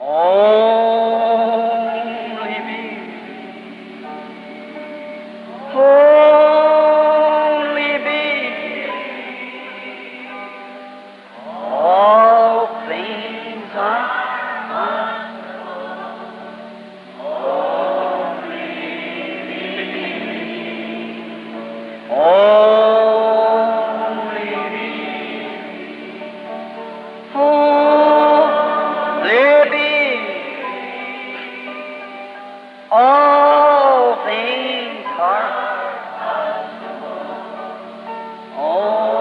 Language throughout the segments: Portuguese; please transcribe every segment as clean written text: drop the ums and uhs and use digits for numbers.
Only me. Only me. All things are only me. All things are only.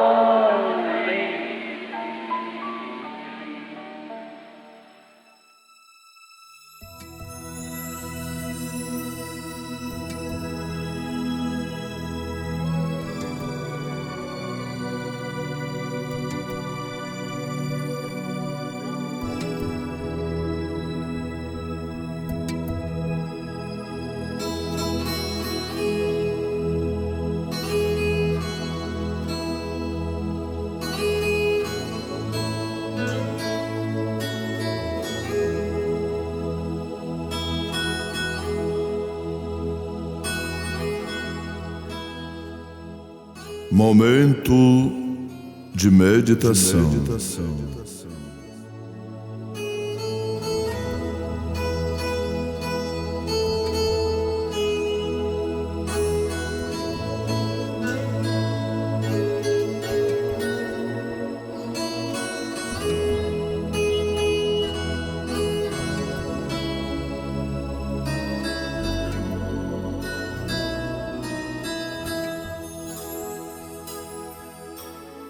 Momento de meditação.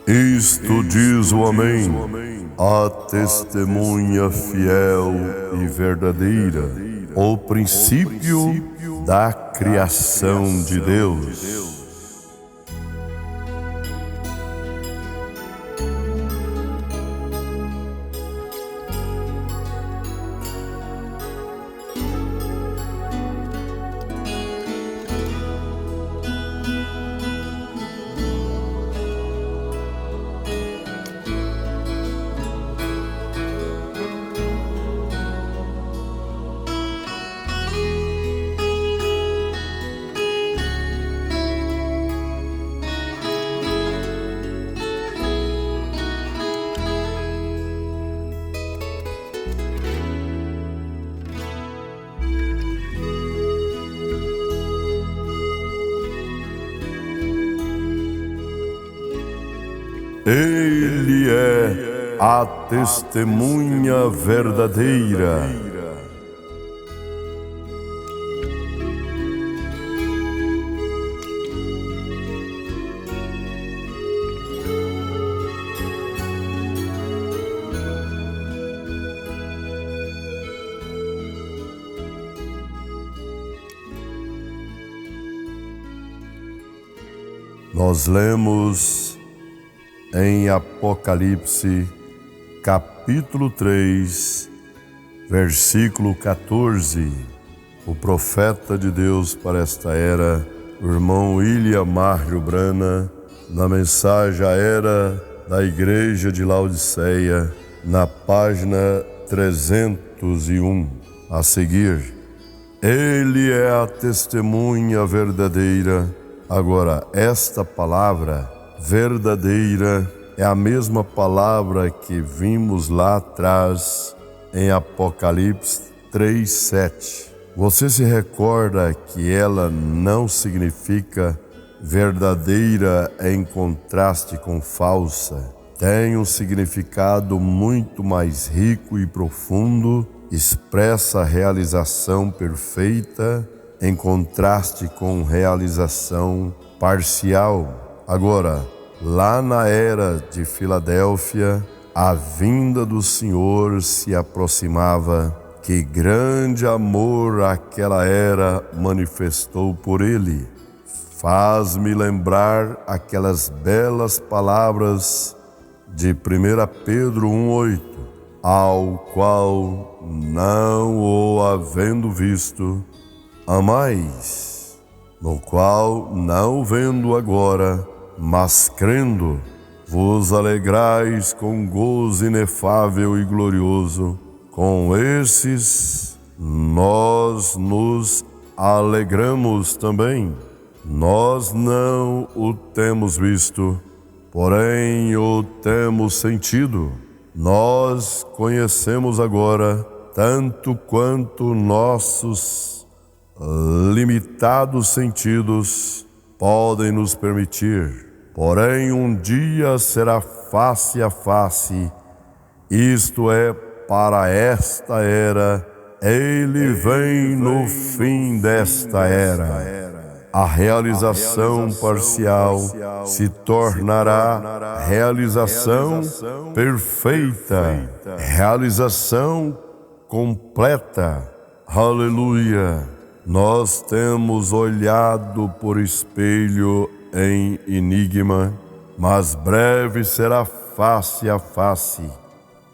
Isto diz o Amém, a testemunha fiel e verdadeira, o princípio da criação de Deus. Ele é a testemunha verdadeira. Nós lemos em Apocalipse, capítulo 3, versículo 14, o profeta de Deus para esta era, o irmão William Marjo Brana, na mensagem à era da Igreja de Laodiceia, na página 301, a seguir. Ele é a testemunha verdadeira. Agora, esta palavra verdadeira é a mesma palavra que vimos lá atrás em Apocalipse 3:7. Você se recorda que ela não significa verdadeira em contraste com falsa? Tem um significado muito mais rico e profundo, expressa a realização perfeita em contraste com realização parcial. Agora, lá na era de Filadélfia, a vinda do Senhor se aproximava. Que grande amor aquela era manifestou por ele. Faz-me lembrar aquelas belas palavras de 1 Pedro 1:8, ao qual, não o havendo visto, amais, no qual, não vendo agora, mas crendo, vos alegrais com gozo inefável e glorioso, Com esses nós nos alegramos também. Nós não o temos visto, porém o temos sentido. Nós conhecemos agora, tanto quanto nossos limitados sentidos podem nos permitir. Porém, um dia será face a face, isto é, para esta era, ele vem no fim desta era. A realização parcial se tornará realização perfeita, realização completa. Aleluia! Nós temos olhado por espelho em enigma, mas breve será face a face.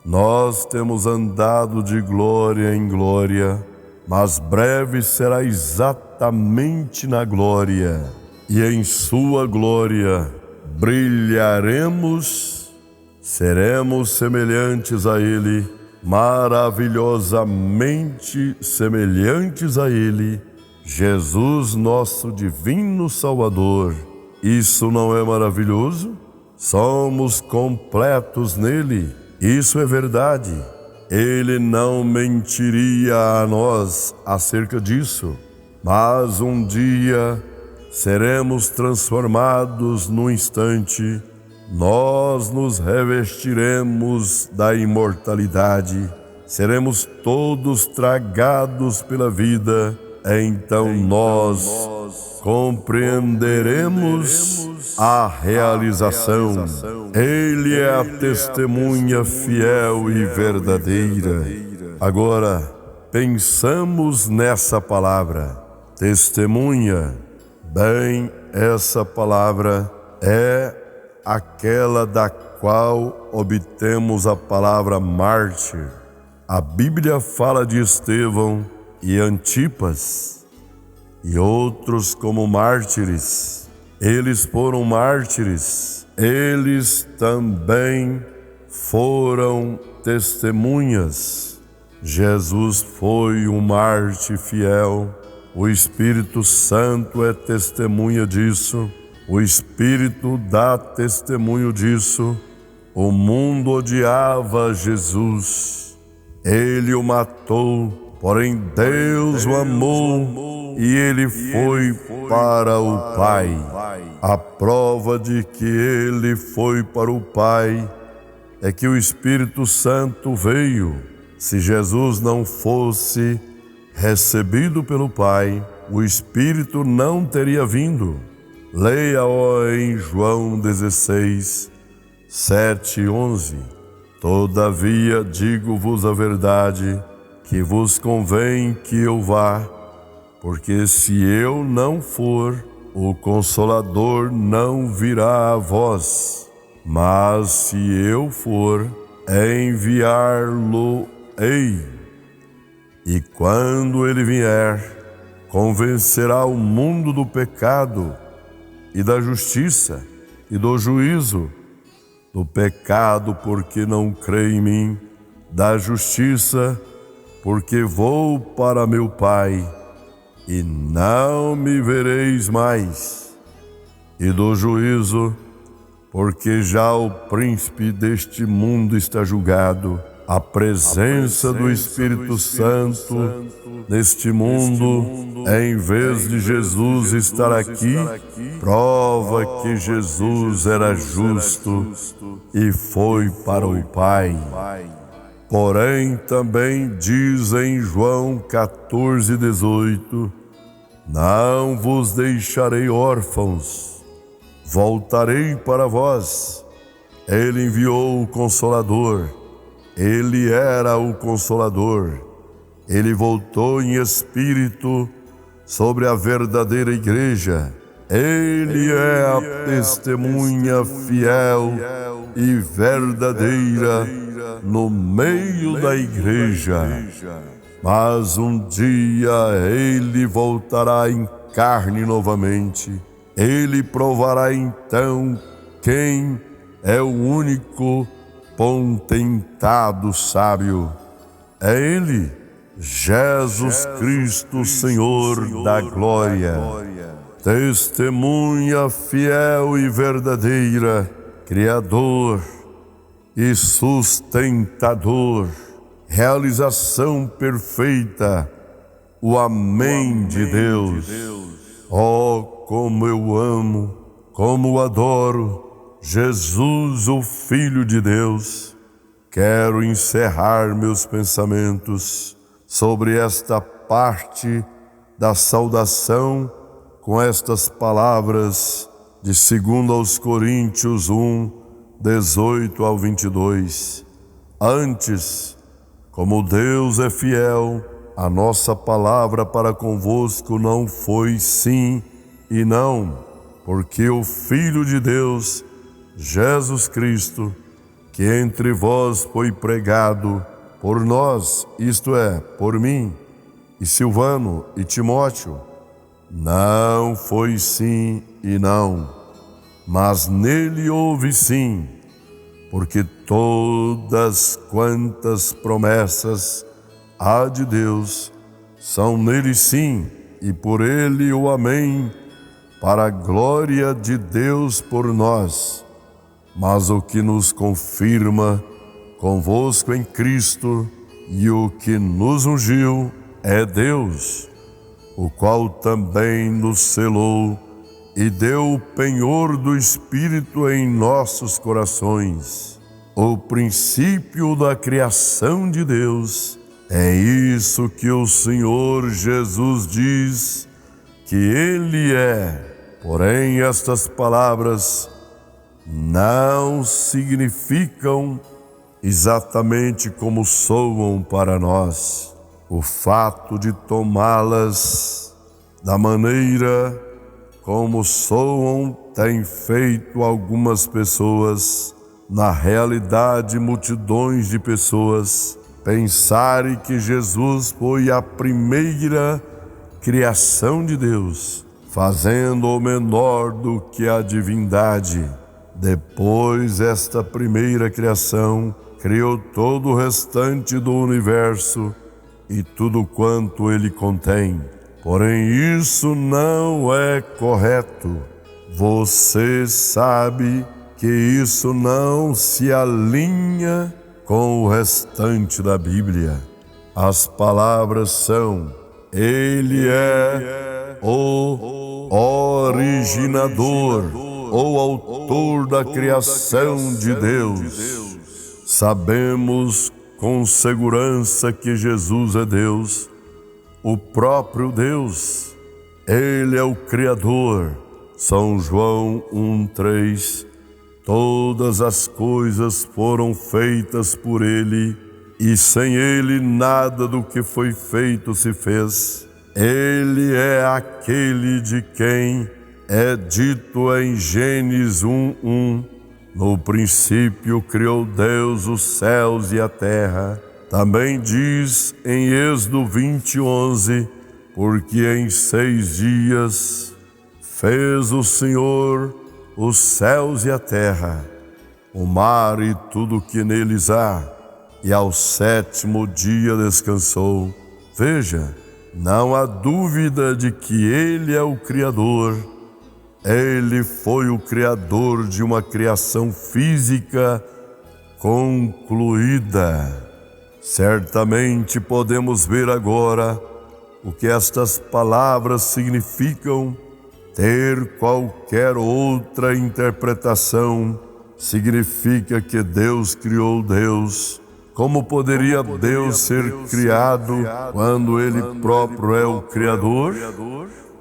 Nós temos andado de glória em glória, mas breve será exatamente na glória, e em sua glória brilharemos, seremos semelhantes a Ele, maravilhosamente semelhantes a Ele, Jesus, nosso divino Salvador. Isso não é maravilhoso? Somos completos nele, isso é verdade. Ele não mentiria a nós acerca disso, mas um dia seremos transformados num instante, nós nos revestiremos da imortalidade, seremos todos tragados pela vida, então nós compreenderemos a realização. Ele é a testemunha fiel e verdadeira. Agora, pensamos nessa palavra, testemunha. Bem, essa palavra é aquela da qual obtemos a palavra mártir. A Bíblia fala de Estevão e Antipas e outros como mártires. Eles foram mártires, eles também foram testemunhas. Jesus foi um mártir fiel, o Espírito Santo é testemunha disso, o Espírito dá testemunho disso. O mundo odiava Jesus, ele o matou, porém Deus o amou e ele foi para o Pai. A prova de que ele foi para o Pai é que o Espírito Santo veio. Se Jesus não fosse recebido pelo Pai, o Espírito não teria vindo. Leia-o em João 16, 7 e 11. Todavia digo-vos a verdade, que vos convém que eu vá, porque se eu não for, o Consolador não virá a vós, mas se eu for, enviar-lo-ei. E quando ele vier, convencerá o mundo do pecado e da justiça e do juízo. Do pecado, porque não crê em mim, da justiça, porque vou para meu Pai e não me vereis mais, e do juízo, porque já o príncipe deste mundo está julgado. A presença do Espírito Santo neste mundo, em vez de Jesus estar aqui, prova que Jesus era justo e foi para o Pai. Porém, também diz em João 14, 18, não vos deixarei órfãos, voltarei para vós. Ele enviou o Consolador, ele era o Consolador. Ele voltou em espírito sobre a verdadeira igreja. Ele é a testemunha fiel e verdadeira no meio da igreja. Mas um dia ele voltará em carne novamente. Ele provará então quem é o único potentado sábio. É Ele, Jesus Cristo, Senhor da glória. Testemunha fiel e verdadeira, Criador e sustentador, realização perfeita, o Amém de Deus. Oh, como eu amo, como adoro Jesus, o Filho de Deus. Quero encerrar meus pensamentos sobre esta parte da saudação com estas palavras de 2 Coríntios 1, 18 ao 22. Antes, como Deus é fiel, a nossa palavra para convosco não foi sim e não, porque o Filho de Deus, Jesus Cristo, que entre vós foi pregado por nós, isto é, por mim, e Silvano e Timóteo, não foi sim e não, mas nele houve sim, porque todas quantas promessas há de Deus são nele sim, e por ele o amém, para a glória de Deus por nós. Mas o que nos confirma convosco em Cristo e o que nos ungiu é Deus, o qual também nos selou e deu o penhor do Espírito em nossos corações. O princípio da criação de Deus, é isso que o Senhor Jesus diz que Ele é. Porém, estas palavras não significam exatamente como soam para nós. O fato de tomá-las da maneira como soam tem feito algumas pessoas, na realidade multidões de pessoas, pensarem que Jesus foi a primeira criação de Deus, fazendo-o menor do que a divindade. Depois, esta primeira criação criou todo o restante do universo e tudo quanto ele contém. Porém, isso não é correto. Você sabe que isso não se alinha com o restante da Bíblia. As palavras são: Ele é o originador, o autor da criação de Deus. Sabemos com segurança que Jesus é Deus, o próprio Deus. Ele é o Criador. São João 1:3. Todas as coisas foram feitas por Ele, e sem Ele nada do que foi feito se fez. Ele é aquele de quem é dito em Gênesis 1:1, no princípio criou Deus os céus e a terra. Também diz em Êxodo 20:11, porque em 6 dias fez o Senhor os céus e a terra, o mar e tudo que neles há, e ao 7º dia descansou. Veja, não há dúvida de que Ele é o Criador. Ele foi o Criador de uma criação física concluída. Certamente podemos ver agora o que estas palavras significam. Ter qualquer outra interpretação significa que Deus criou Deus. Como poderia Deus ser criado quando Ele próprio é o Criador?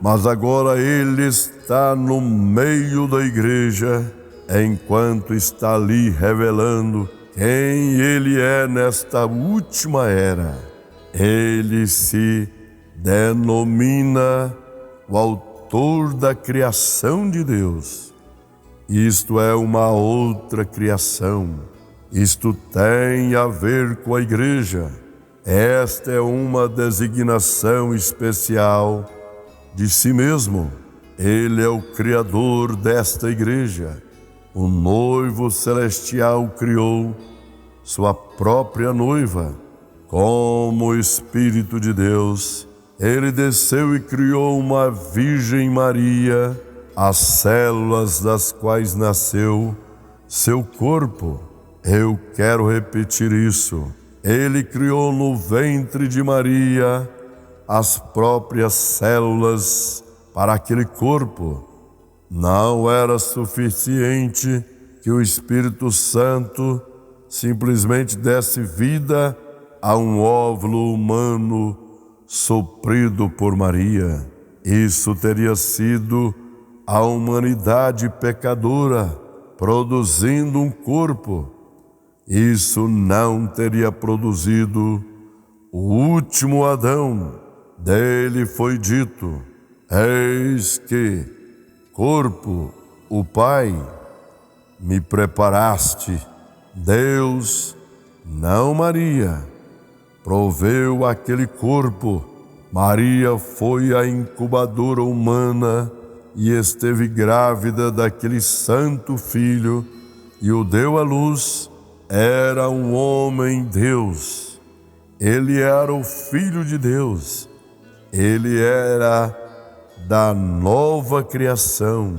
Mas agora Ele está no meio da igreja, enquanto está ali revelando quem Ele é nesta última era. Ele se denomina o autor da criação de Deus. Isto é uma outra criação. Isto tem a ver com a igreja. Esta é uma designação especial de si mesmo. Ele é o Criador desta igreja. O noivo celestial criou sua própria noiva, como Espírito de Deus, ele desceu e criou uma Virgem Maria, as células das quais nasceu seu corpo. Eu quero repetir isso. Ele criou no ventre de Maria as próprias células para aquele corpo. Não era suficiente que o Espírito Santo simplesmente desse vida a um óvulo humano suprido por Maria. Isso teria sido a humanidade pecadora produzindo um corpo. Isso não teria produzido o último Adão. Dele foi dito: eis que, corpo, o Pai, me preparaste. Deus, não Maria, proveu aquele corpo. Maria foi a incubadora humana e esteve grávida daquele santo filho e o deu à luz. Era um homem Deus. Ele era o Filho de Deus. Ele era da nova criação.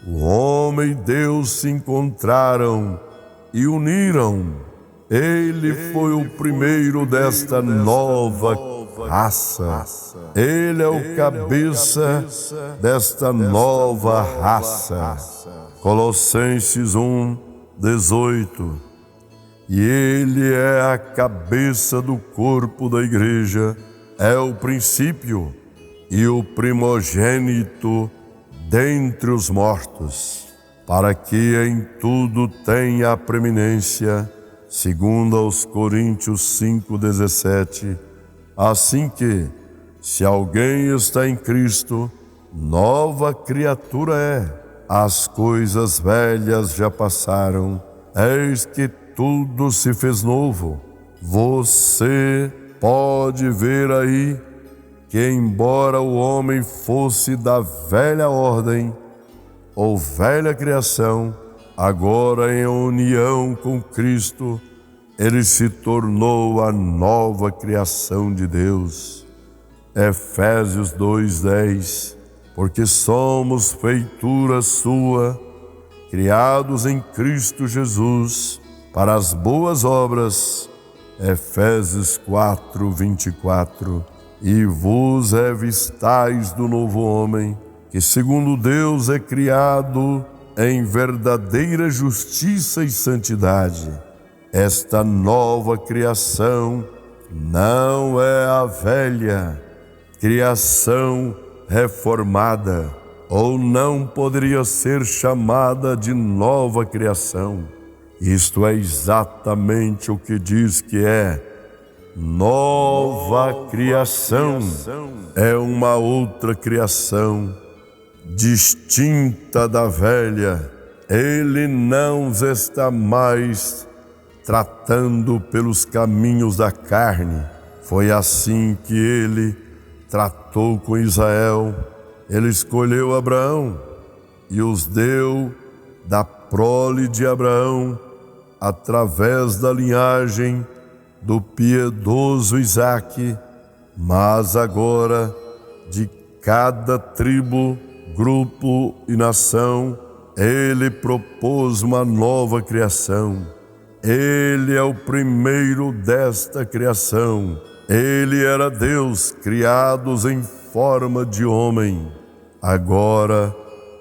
O homem e Deus se encontraram e uniram. Ele foi o primeiro desta nova raça. Ele é o cabeça desta nova raça. Colossenses 1:18. E ele é a cabeça do corpo da igreja, é o princípio e o primogênito dentre os mortos, para que em tudo tenha a preeminência, segundo aos Coríntios 5:17. Assim que, se alguém está em Cristo, nova criatura é. As coisas velhas já passaram, eis que tudo se fez novo. Você pode ver aí que, embora o homem fosse da velha ordem ou velha criação, agora em união com Cristo, ele se tornou a nova criação de Deus. Efésios 2:10. Porque somos feitura sua, criados em Cristo Jesus, para as boas obras. Efésios 4:24. E vos revistais do novo homem, que segundo Deus é criado em verdadeira justiça e santidade. Esta nova criação não é a velha criação reformada, ou não poderia ser chamada de nova criação. Isto é exatamente o que diz que é nova criação. É uma outra criação, distinta da velha. Ele não está mais tratando pelos caminhos da carne. Foi assim que ele tratou com Israel. Ele escolheu Abraão e os deu da prole de Abraão, através da linhagem do piedoso Isaque. Mas agora, de cada tribo, grupo e nação, ele propôs uma nova criação. Ele é o primeiro desta criação. Ele era Deus, criados em forma de homem. Agora,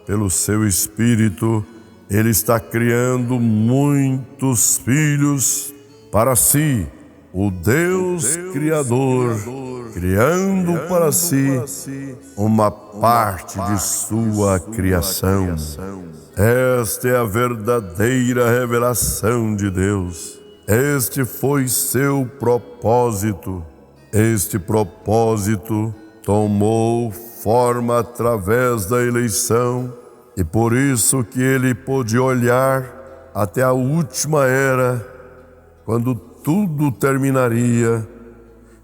pelo seu Espírito, ele está criando muitos filhos para si. O Deus Criador, criando para si uma parte de sua criação. Esta é a verdadeira revelação de Deus. Este foi seu propósito. Este propósito tomou forma através da eleição, e por isso que ele pôde olhar até a última era, quando tudo terminaria,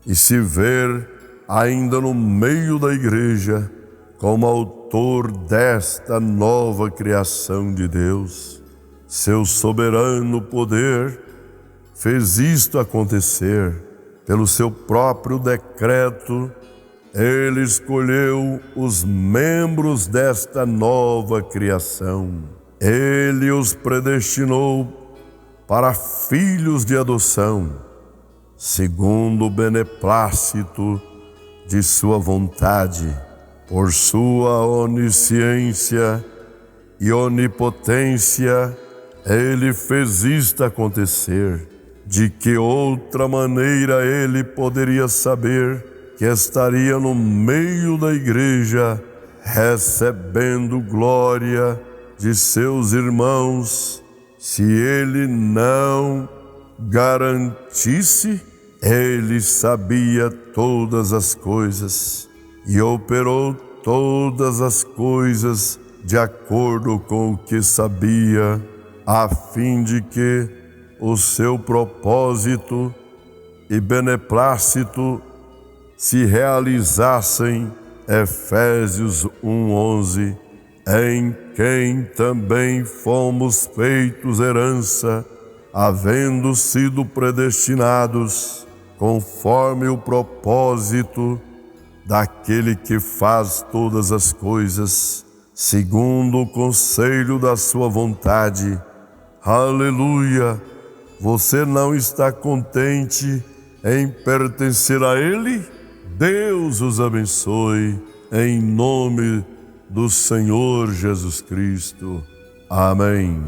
e se ver ainda no meio da igreja como autor desta nova criação de Deus. Seu soberano poder fez isto acontecer. pelo seu próprio decreto, Ele escolheu os membros desta nova criação. Ele os predestinou para filhos de adoção, segundo o beneplácito de sua vontade, por sua onisciência e onipotência. Ele fez isto acontecer. De que outra maneira ele poderia saber que estaria no meio da igreja, recebendo glória de seus irmãos, se ele não garantisse? Ele sabia todas as coisas e operou todas as coisas de acordo com o que sabia, a fim de que o seu propósito e beneplácito se realizassem. Efésios 1:11, em quem também fomos feitos herança, havendo sido predestinados conforme o propósito daquele que faz todas as coisas, segundo o conselho da sua vontade. Aleluia! Você não está contente em pertencer a Ele? Deus os abençoe, em nome do Senhor Jesus Cristo. Amém.